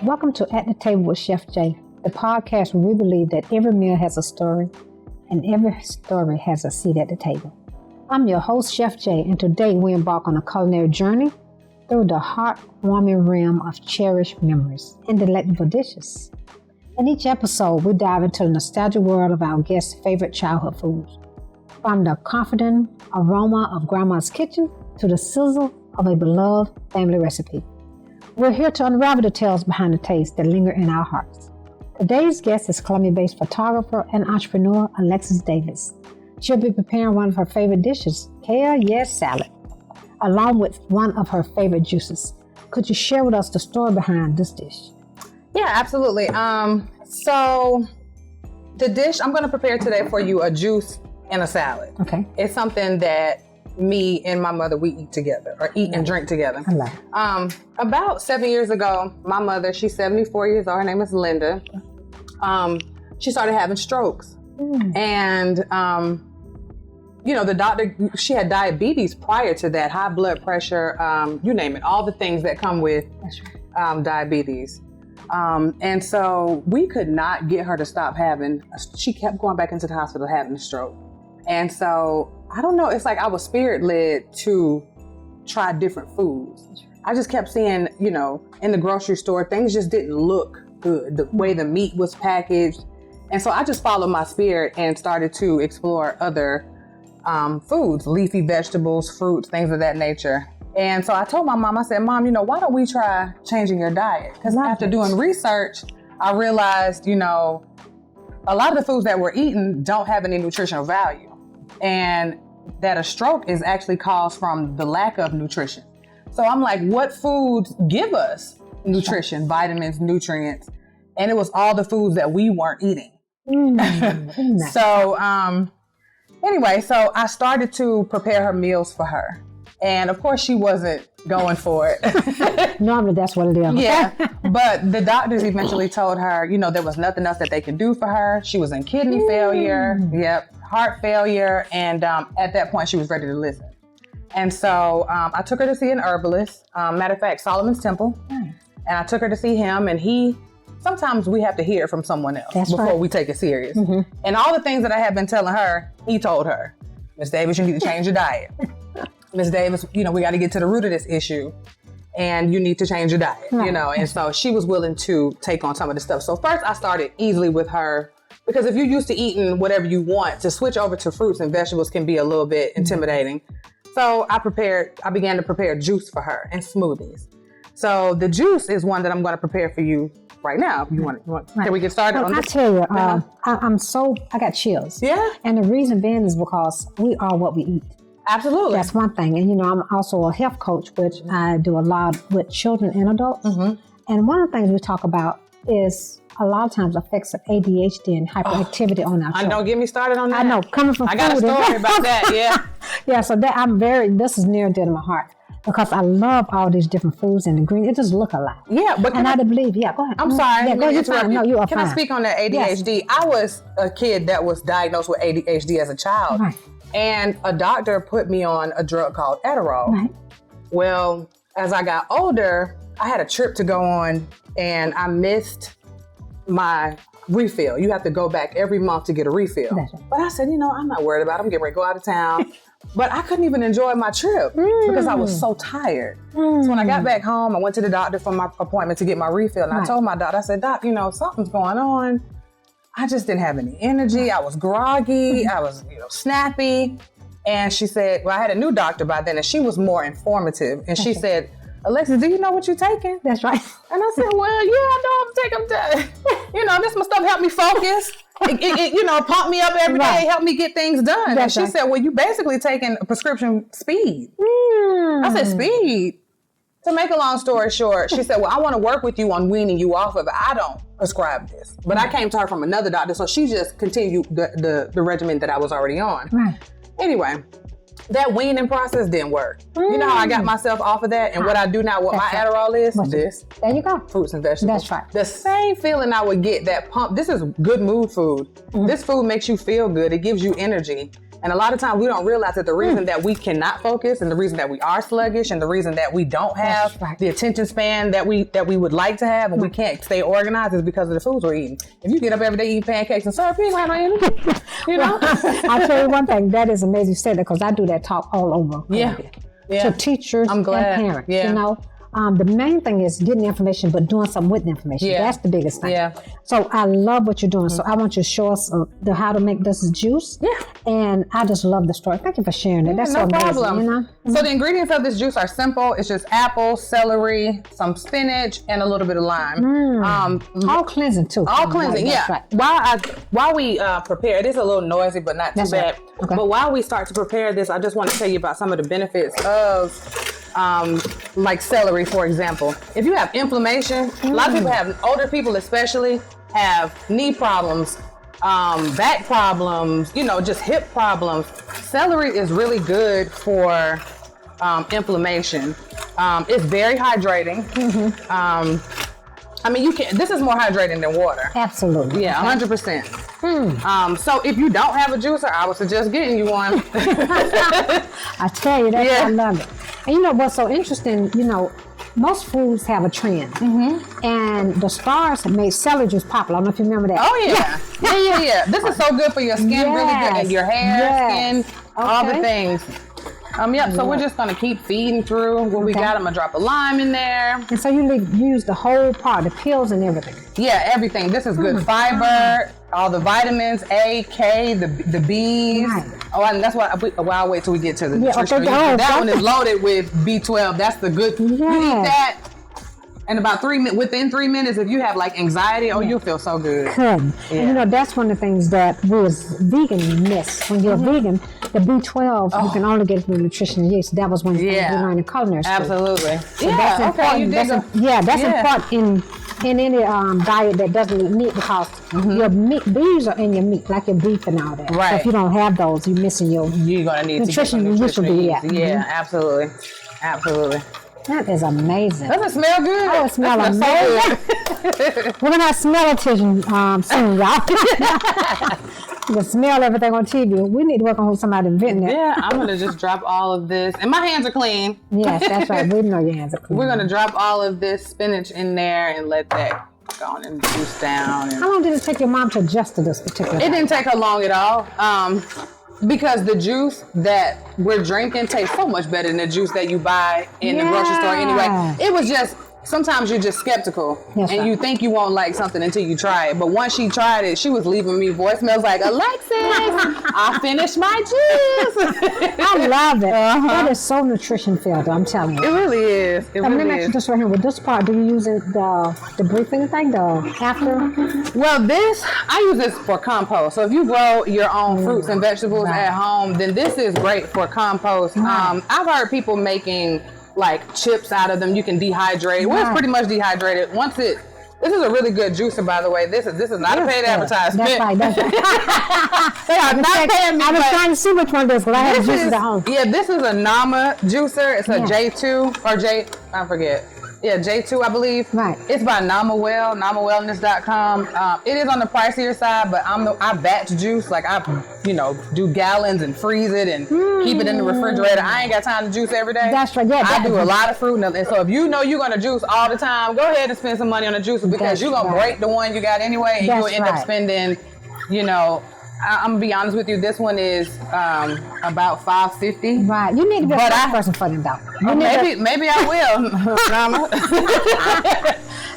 Welcome to At the Table with Chef Jay, the podcast where we believe that every meal has a story and every story has a seat at the table. I'm your host, Chef Jay, and today we embark on a culinary journey through the heartwarming realm of cherished memories and delectable dishes. In each episode, we dive into the nostalgic world of our guests' favorite childhood foods. From the confident aroma of Grandma's kitchen to the sizzle of a beloved family recipe. We're here to unravel the tales behind the tastes that linger in our hearts. Today's guest is Columbia-based photographer and entrepreneur Alexis Davis. She'll be preparing one of her favorite dishes, KALE salad, along with one of her favorite juices. Could you share with us the story behind this dish? Yeah, absolutely. So the dish I'm going to prepare today for you, a juice and a salad. Okay. It's something that me and my mother, we eat together or eat and drink together. I love it. About 7 years ago, my mother, she's 74 years old. Her name is Linda. She started having strokes. And, the doctor, she had diabetes prior to that, high blood pressure, you name it, all the things that come with diabetes. And so we could not get her to stop she kept going back into the hospital having a stroke. And so, I don't know, it's like I was spirit-led to try different foods. I just kept seeing, in the grocery store, things just didn't look good, the way the meat was packaged. And so I just followed my spirit and started to explore other foods, leafy vegetables, fruits, things of that nature. And so I told my mom, I said, Mom, why don't we try changing your diet? Because after doing research, I realized, a lot of the foods that we're eating don't have any nutritional value. And that a stroke is actually caused from the lack of nutrition. So I'm like, what foods give us nutrition, vitamins, nutrients? And it was all the foods that we weren't eating. So anyway, so I started to prepare her meals for her. And of course she wasn't going for it. Normally that's what it is. Yeah, but the doctors eventually told her, there was nothing else that they could do for her. She was in kidney failure. Yep. Heart failure, and at that point she was ready to listen. And so I took her to see an herbalist, matter of fact, Solomon's Temple. And I took her to see him, and sometimes we have to hear from someone else before we take it serious. And all the things that I had been telling her, he told her, Miss Davis, you need to change your diet. Miss Davis, we got to get to the root of this issue, and you need to change your diet, and so she was willing to take on some of the stuff. So first I started easily with her, because if you're used to eating whatever you want, to switch over to fruits and vegetables can be a little bit intimidating. So I began to prepare juice for her and smoothies. So the juice is one that I'm going to prepare for you right now. You want can we get started on this? I tell you, I got chills. Yeah. And the reason being is because we are what we eat. Absolutely. That's one thing. And, I'm also a health coach, which I do a lot with children and adults. And one of the things we talk about is a lot of times effects of ADHD and hyperactivity on our children. Don't get me started on that. I know, coming from food. I got a story about that, yeah. Yeah, so this is near and dear to my heart because I love all these different foods and ingredients. It just look alike. Yeah, but I believe, go ahead. I'm sorry. Yeah, go ahead. No, you are Can fine. I speak on that ADHD? Yes. I was a kid that was diagnosed with ADHD as a child. Right. And a doctor put me on a drug called Adderall. Right. Well, as I got older, I had a trip to go on and I missed my refill. You have to go back every month to get a refill. Right. But I said, I'm not worried about it. I'm getting ready to go out of town. But I couldn't even enjoy my trip because I was so tired. So when I got back home, I went to the doctor for my appointment to get my refill. And I told my doctor, I said, Doc, something's going on. I just didn't have any energy. I was groggy. I was, snappy. And she said, well, I had a new doctor by then and she was more informative. And she said, Alexis, do you know what you're taking? That's right. And I said, well, yeah, I know I'm taking them. This my stuff help me focus. It pump me up every day, help me get things done. That's and she said, well, you basically taking a prescription speed. I said, speed? To make a long story short, she said, well, I want to work with you on weaning you off of it. I don't prescribe this. But I came to her from another doctor, so she just continued the regimen that I was already on. Right. Anyway, that weaning process didn't work. You know how I got myself off of that? And what I do now, what my Adderall is, this. There you go. Fruits and vegetables. That's right. The same feeling I would get, that pump. This is good mood food. This food makes you feel good. It gives you energy. And a lot of times we don't realize that the reason that we cannot focus and the reason that we are sluggish and the reason that we don't have the attention span that we would like to have and we can't stay organized is because of the foods we're eating. If you get up every day eating pancakes and syrup, you ain't gonna have no energy. You know? I'll tell you one thing, that is amazing you said that, because I do that talk all over. Yeah. To teachers and parents, you know. The main thing is getting information, but doing something with the information. Yeah. That's the biggest thing. Yeah. So I love what you're doing. So I want you to show us how to make this juice. Yeah. And I just love the story. Thank you for sharing it. That's no so amazing, problem. you know? So the ingredients of this juice are simple. It's just apple, celery, some spinach, and a little bit of lime. All cleansing too. All cleansing, That's yeah. right. While we prepare, it is a little noisy, but not too bad. Right. Okay. But while we start to prepare this, I just want to tell you about some of the benefits of like celery, for example. If you have inflammation, a lot of people have, older people especially, have knee problems, back problems, you know, just hip problems. Celery is really good for inflammation. It's very hydrating. I mean, this is more hydrating than water. Absolutely. Yeah, 100%. So if you don't have a juicer, I would suggest getting you one. I tell you, I love it. And you know what's so interesting, you know, most foods have a trend. And the stars have made celery juice popular. I don't know if you remember that. Oh, yeah. Yeah. This is so good for your skin, really good, and your hair, skin, all the things. So we're just gonna keep feeding through what we got. I'm gonna drop a lime in there. And so you use the whole part, the pills and everything. Yeah, everything. This is good fiber, all the vitamins, A, K, the B's. Right. Oh, and that's why I'll wait till we get to the nutrition. That one is loaded with B12. That's the good. You eat that. And about within 3 minutes, if you have like anxiety, you'll feel so good. Good. And you know, that's one of the things that we as vegan miss. When you're vegan, the B12, you can only get it from nutrition yeast. That was one of the things we learned in culinary school. Absolutely. So that's important. That's important in any diet that doesn't eat meat, because your meat, bees are in your meat, like your beef and all that. Right. So if you don't have those, you're missing your You're gonna need nutrition. Yeah, absolutely. That is amazing. Doesn't it smell good? Oh, it smells amazing. We're going to have smell-o-vision soon, y'all. You can smell everything on TV. We need to work on somebody inventing that. Yeah, I'm going to just drop all of this. And my hands are clean. Yes, that's right. We know your hands are clean. We're going to drop all of this spinach in there and let that go on and juice down. How long did it take your mom to adjust to this particular It didn't take her long at all. Because the juice that we're drinking tastes so much better than the juice that you buy in the grocery store anyway. It was just, sometimes you're just skeptical you think you won't like something until you try it. But once she tried it, she was leaving me voicemails like, Alexis, I finished my juice. I love it. That is so nutrition filled, I'm telling you. It really is. Let me make sure this right here. With this part, do you use the briefing thing, the after? Well, I use this for compost. So if you grow your own fruits and vegetables at home, then this is great for compost. I've heard people making like chips out of them. You can dehydrate. Well, it's pretty much dehydrated. This is a really good juicer, by the way. This is not a paid advertisement. That's right. They are not paying me. I was trying to see which one it is, but I have juices at home. Yeah, this is a Nama juicer. It's a J2 or I forget. Yeah, J2, I believe. Right. It's by NamaWell, NamaWellness.com. It is on the pricier side, but I batch juice. Like I, do gallons and freeze it and keep it in the refrigerator. I ain't got time to juice every day. That's right. Yeah, I do a lot of fruit, and so if you know you're gonna juice all the time, go ahead and spend some money on a juicer because you're gonna break the one you got anyway, and you'll end up spending, I'm gonna be honest with you. This one is about $5.50. Right. You need to be a person for them, though. Maybe I will, Mama.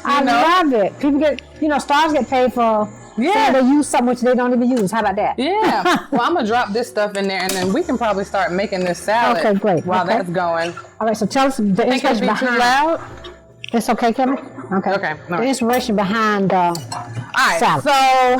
I love it. People get, stars get paid for. Yeah. They use something which they don't even use. How about that? Yeah. Well, I'm gonna drop this stuff in there, and then we can probably start making this salad. Okay, great. While that's going. All right. So tell us the inspiration behind. Too loud? It's okay, Kevin. Okay. Okay. The inspiration behind salad. So.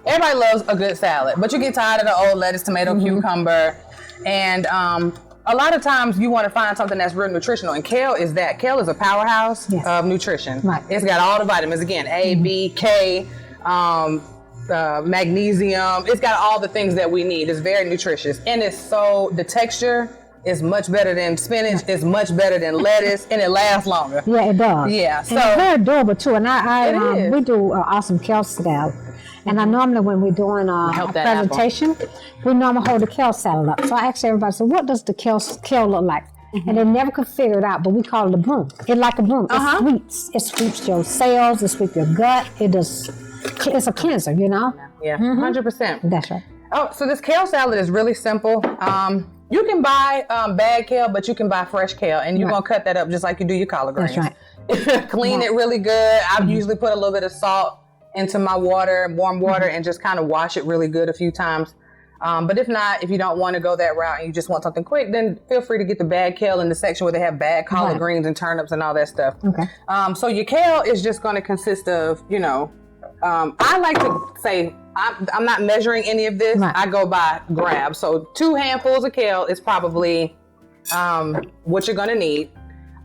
Everybody loves a good salad, but you get tired of the old lettuce, tomato, cucumber, and a lot of times you want to find something that's real nutritional, and kale is that. Kale is a powerhouse of nutrition. Right. It's got all the vitamins, again, A, B, K, magnesium. It's got all the things that we need. It's very nutritious, and the texture is much better than spinach. It's much better than lettuce, and it lasts longer. Yeah, it does. Yeah, and it's very durable too. And we do awesome kale salad. And I normally, when we're doing a Help that presentation, we normally hold the kale salad up. So I ask everybody, so what does the kale look like? And they never could figure it out, but we call it a broom. It's like a broom. It sweeps. It sweeps your cells. It sweeps your gut. It's a cleanser, you know? Yeah, 100%. That's right. Oh, so this kale salad is really simple. You can buy bag kale, but you can buy fresh kale, and you're going to cut that up just like you do your collard greens. That's right. Clean it really good. I usually put a little bit of salt into my water, warm water, and just kind of wash it really good a few times. But if not, if you don't want to go that route and you just want something quick, then feel free to get the bag kale in the section where they have bag collard greens and turnips and all that stuff. Okay. So your kale is just going to consist of, I like to say, I'm not measuring any of this. Right. I go by grab. So 2 handfuls of kale is probably what you're going to need.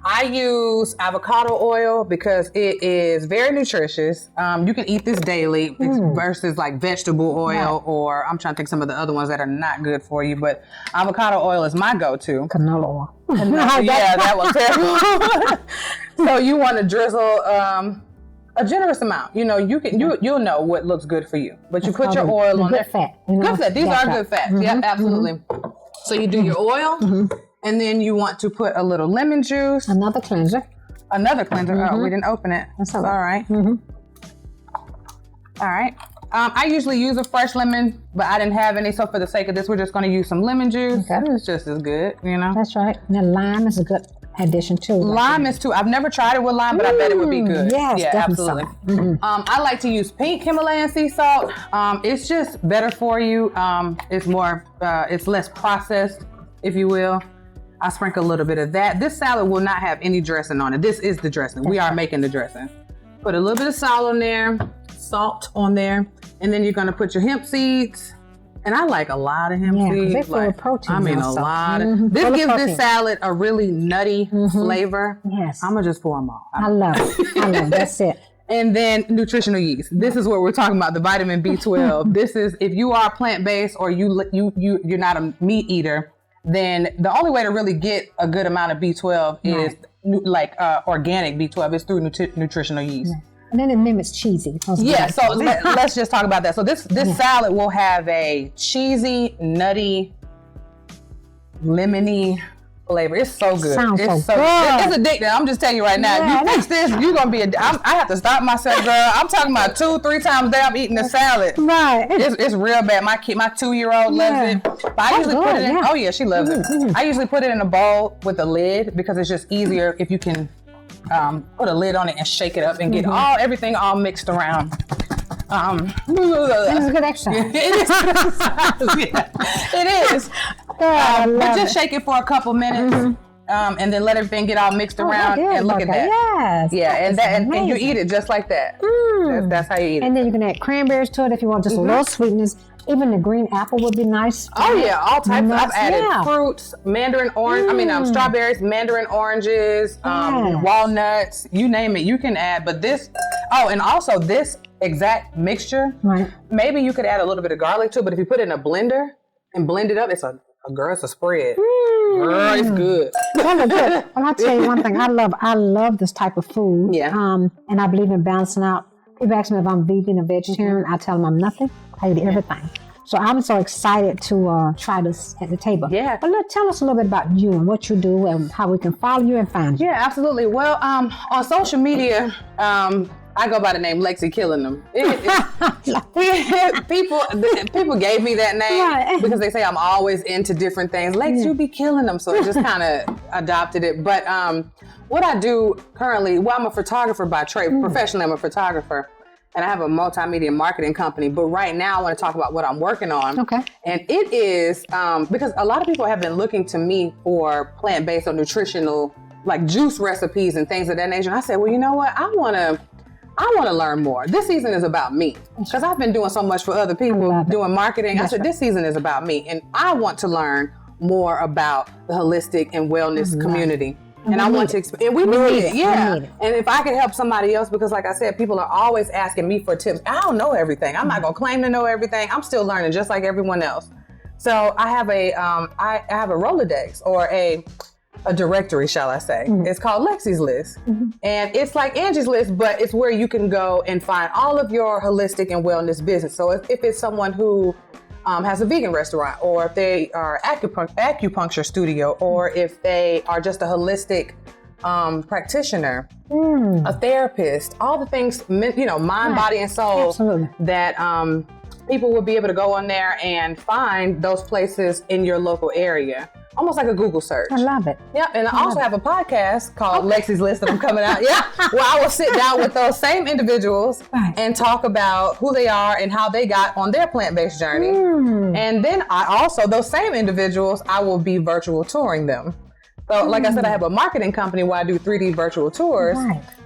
I use avocado oil because it is very nutritious. You can eat this daily versus like vegetable oil or I'm trying to think some of the other ones that are not good for you, but avocado oil is my go-to. Canola oil. Yeah, that was terrible. So you want to drizzle a generous amount. You'll know what looks good for you, but you put your oil on there. Good fat. Good fat. These are good fats. Yeah, absolutely. So you do your oil. And then you want to put a little lemon juice. Another cleanser. Oh, we didn't open it. That's all right. All right. I usually use a fresh lemon, but I didn't have any. So for the sake of this, we're just going to use some lemon juice. Okay. It's just as good, That's right. And then lime is a good addition too. Lime is too. I've never tried it with lime, but I bet it would be good. Yes, yeah, absolutely. I like to use pink Himalayan sea salt. It's just better for you. It's more. It's less processed, if you will. I sprinkle a little bit of that. This salad will not have any dressing on it. This is the dressing. We are making the dressing. Put a little bit of salt on there, and then you're going to put your hemp seeds. And I like a lot of hemp seeds. They're full of protein. I mean, a lot of. This gives this salad a really nutty flavor. Yes. I'm gonna just pour them all. I love it. That's it. And then nutritional yeast. This is what we're talking about, the vitamin B12. This is if you are plant-based or you're not a meat eater. Then the only way to really get a good amount of B12 is like organic B12 is through nutritional yeast. And then it mimics cheesy. Yeah, so let's just talk about that. So this salad will have a cheesy, nutty, lemony flavor. It's so good. Sounds it's so good. It's addictive. I'm just telling you right now. Yeah, you fix this, you're gonna be. I have to stop myself, girl. I'm talking about 2-3 times a day. I'm eating the salad. Right. It's real bad. My 2-year-old loves it. But I usually put it in. Oh yeah, she loves it. I usually put it in a bowl with a lid because it's just easier if you can put a lid on it and shake it up and get everything all mixed around. It's a good exercise. It is. But just shake it for a couple minutes, and then let everything get all mixed around. And look at that. Yes. Yeah, and you eat it just like that. That's how you eat it. And then you can add cranberries to it if you want just a little sweetness. Even the green apple would be nice. Oh yeah, all types. I've added fruits, mandarin orange. Strawberries, mandarin oranges, walnuts. You name it, you can add. But this. Oh, and also this exact mixture. Right. Maybe you could add a little bit of garlic to it, but if you put it in a blender and blend it up, it's a spread. Girl, it's good. Well, I'll tell you one thing. I love this type of food. Yeah. And I believe in balancing out. People ask me if I'm vegan or vegetarian. I tell them I'm nothing. I eat everything. So I'm so excited to try this at the table. Yeah. But tell us a little bit about you and what you do and how we can follow you and find you. Yeah, absolutely. Well, on social media, I go by the name LEXIE KILLENEM. People gave me that name because they say I'm always into different things. Lex, you be killing them. So I just kind of adopted it. But what I do currently, I'm a photographer by trade. Professionally, I'm a photographer. And I have a multimedia marketing company. But right now, I want to talk about what I'm working on. Okay. And it is because a lot of people have been looking to me for plant-based or nutritional, like juice recipes and things of that nature. And I said, well, you know what? I want to learn more. This season is about me because I've been doing so much for other people doing marketing. I said, this season is about me. And I want to learn more about the holistic and wellness community. And I want to and we need it. Yeah. And if I could help somebody else, because like I said, people are always asking me for tips. I don't know everything. I'm not going to claim to know everything. I'm still learning just like everyone else. So I have a Rolodex or a directory, shall I say. It's called LEXIE's List. And it's like Angie's List, but it's where you can go and find all of your holistic and wellness business. So if it's someone who has a vegan restaurant, or if they are acupuncture studio, or if they are just a holistic practitioner, a therapist, all the things, mind, body, and soul. Absolutely. That people will be able to go on there and find those places in your local area. Almost like a Google search. I love it. Yep, and I also have a podcast called LEXIE's List that I'm coming out. Yeah, where I will sit down with those same individuals and talk about who they are and how they got on their plant-based journey. And then those same individuals, I will be virtual touring them. So like I said, I have a marketing company where I do 3D virtual tours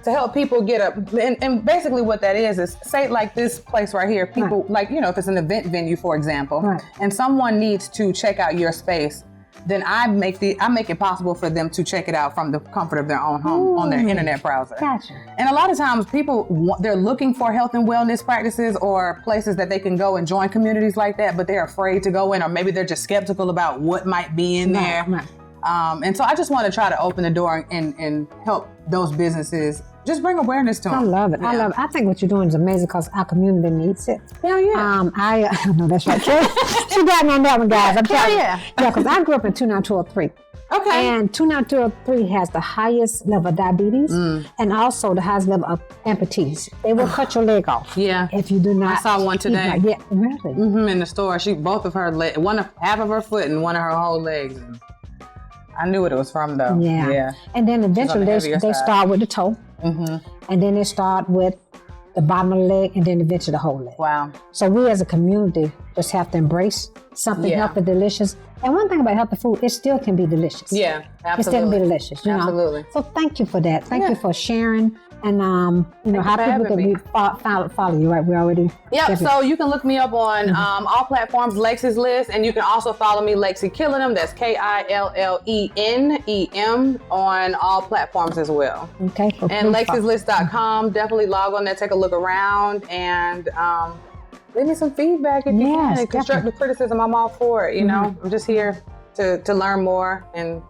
to help people get up. And basically what that is say like this place right here, people like, if it's an event venue, for example, and someone needs to check out your space, then I make it possible for them to check it out from the comfort of their own home on their internet browser. Gotcha. And a lot of times they're looking for health and wellness practices or places that they can go and join communities like that, but they're afraid to go in, or maybe they're just skeptical about what might be in there. And so I just want to try to open the door and help those businesses just bring awareness to them. I love it. Yeah. I think what you're doing is amazing because our community needs it. Hell yeah. I know that's right. She got me on that one, guys. I'm telling you. Yeah. Yeah, because I grew up in 29203. Okay. And 29203 has the highest level of diabetes and also the highest level of amputees. They will cut your leg off. Yeah. If you do not. I saw one today. Yeah, really. In the store. Both of her legs, half of her foot and one of her whole legs. I knew what it was from though. Yeah. And then eventually they start with the toe. And then they start with the bottom of the leg, and then eventually the whole leg. Wow. So we as a community just have to embrace something healthy, delicious. And one thing about healthy food, it still can be delicious. Yeah, absolutely. It still can be delicious. Absolutely. So thank you for that. Thank you for sharing. And how people can follow you, right? We already. Yep. So you can look me up on all platforms, LEXIE's List, and you can also follow me, LEXIE KILLENEM. That's KILLENEM on all platforms as well. Okay. And LEXIESList.com. Definitely log on there, take a look around, and leave me some feedback if you can. Constructive criticism, I'm all for it. I'm just here to learn more and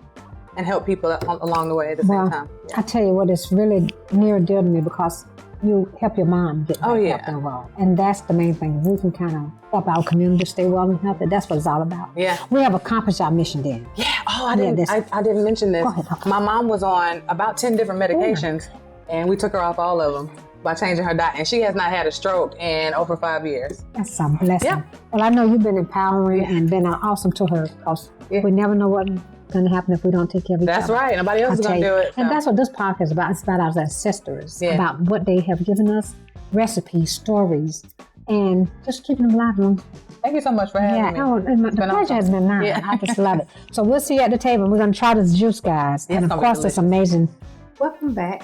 help people along the way at the same time. I tell you what, it's really near and dear to me because you help your mom get healthy and well. And that's the main thing. We can kind of help our community stay well and healthy. That's what it's all about. Yeah. We have accomplished our mission then. Yeah. Oh, I didn't mention this. Go ahead. Okay. My mom was on about 10 different medications, and we took her off all of them by changing her diet. And she has not had a stroke in over 5 years. That's a blessing. Yeah. Well, I know you've been empowering and been awesome to her because we never know what's going to happen if we don't take care of each other. That's right. Nobody else is going to do it. So. And that's what this podcast is about. It's about our ancestors, about what they have given us, recipes, stories, and just keeping them alive. Thank you so much for having me. The pleasure has been mine. Yeah. I just love it. So we'll see you at the table. We're going to try this juice, guys. And of course, it's amazing. Welcome back.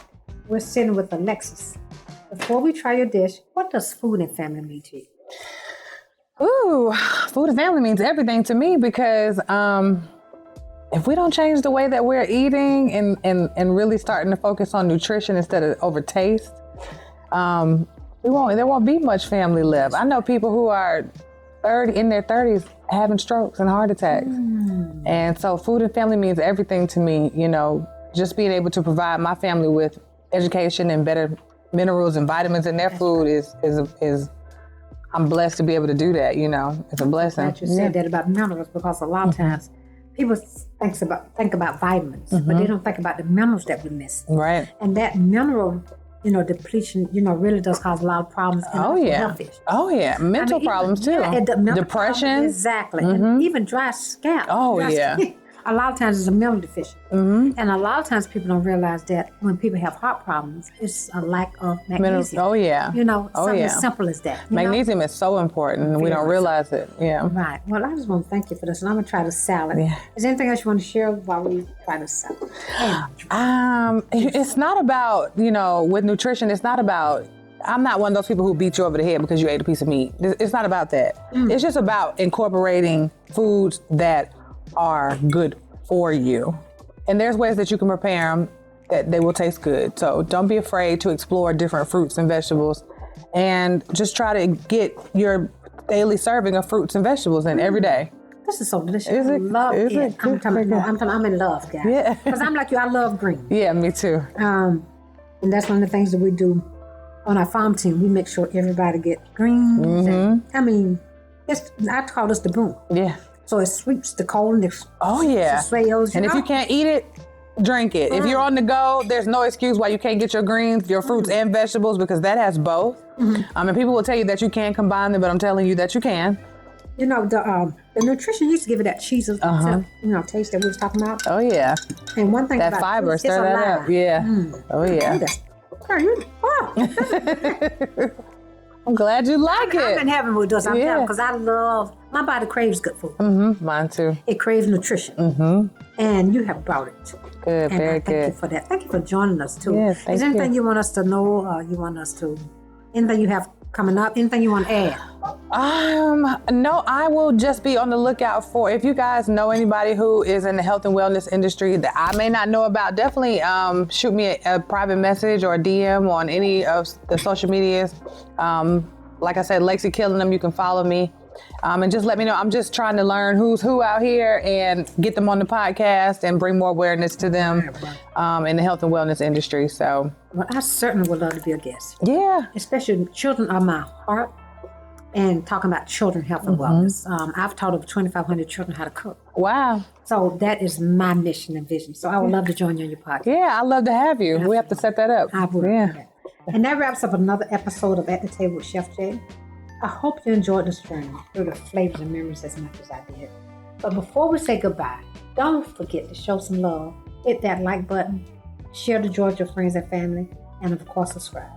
We're sitting with Alexis. Before we try your dish, what does food and family mean to you? Ooh, food and family means everything to me because if we don't change the way that we're eating and really starting to focus on nutrition instead of over taste, there won't be much family left. I know people who are in their 30s having strokes and heart attacks. And so food and family means everything to me. Just being able to provide my family with education and better minerals and vitamins in their food is I'm blessed to be able to do that. It's a blessing. I'm glad you said that about minerals because a lot of times people think about vitamins, but they don't think about the minerals that we miss. Right. And that mineral, depletion, really does cause a lot of problems in health issues. Oh yeah. Mental problems too. Depression. Problems, exactly. And even dry scalp. Skin. A lot of times it's a mineral deficiency. And a lot of times people don't realize that when people have heart problems, it's a lack of magnesium. Something as simple as that. Magnesium is so important and we don't realize it. Yeah. Right. Well, I just want to thank you for this. And I'm going to try the salad. Yeah. Is there anything else you want to share while we try the salad? It's not about, with nutrition, it's not about, I'm not one of those people who beat you over the head because you ate a piece of meat. It's not about that. It's just about incorporating foods that are good for you. And there's ways that you can prepare them that they will taste good. So don't be afraid to explore different fruits and vegetables and just try to get your daily serving of fruits and vegetables in every day. This is so delicious. Is I it? love Is it. it? I'm in love, guys. Yeah. Because I'm like you, I love green. Yeah, me too. And that's one of the things that we do on our farm team. We make sure everybody get greens. And, I mean, I call this the broom. Yeah. So it sweeps the cold and yeah. the swales. And if you can't eat it, drink it. If you're on the go, there's no excuse why you can't get your greens, your fruits and vegetables, because that has both. And people will tell you that you can't combine them, but I'm telling you that you can. You know, the nutrition used to give it that cheese, taste that we was talking about. Oh, yeah. And one thing that about fiber, fruits, stir that up. Yeah. Oh, yeah. I'm glad you like it. I'm in heaven with this. I'm telling because I love, my body craves good food. Mine too. It craves nutrition. And you have brought it. Good, and very thank good. you for that. Thank you for joining us too. Yeah, Is there anything you want us to know? Anything you have coming up? Anything you want to add? No, I will just be on the lookout for, if you guys know anybody who is in the health and wellness industry that I may not know about, definitely shoot me a private message or a DM on any of the social medias. Like I said, LEXIE KILLENEM, you can follow me. And just let me know. I'm just trying to learn who's who out here and get them on the podcast and bring more awareness to them in the health and wellness industry. So, well, I certainly would love to be a guest. Yeah. Especially children are my heart, and talking about children health and wellness. I've taught over 2,500 children how to cook. Wow. So that is my mission and vision. So I would love to join you on your podcast. Yeah, I'd love to have you. We have to set that up. I would. Yeah. And that wraps up another episode of At the Table with Chef Jay. I hope you enjoyed this journey through the flavors and memories as much as I did. But before we say goodbye, don't forget to show some love, hit that like button, share the joy with your friends and family, and of course subscribe.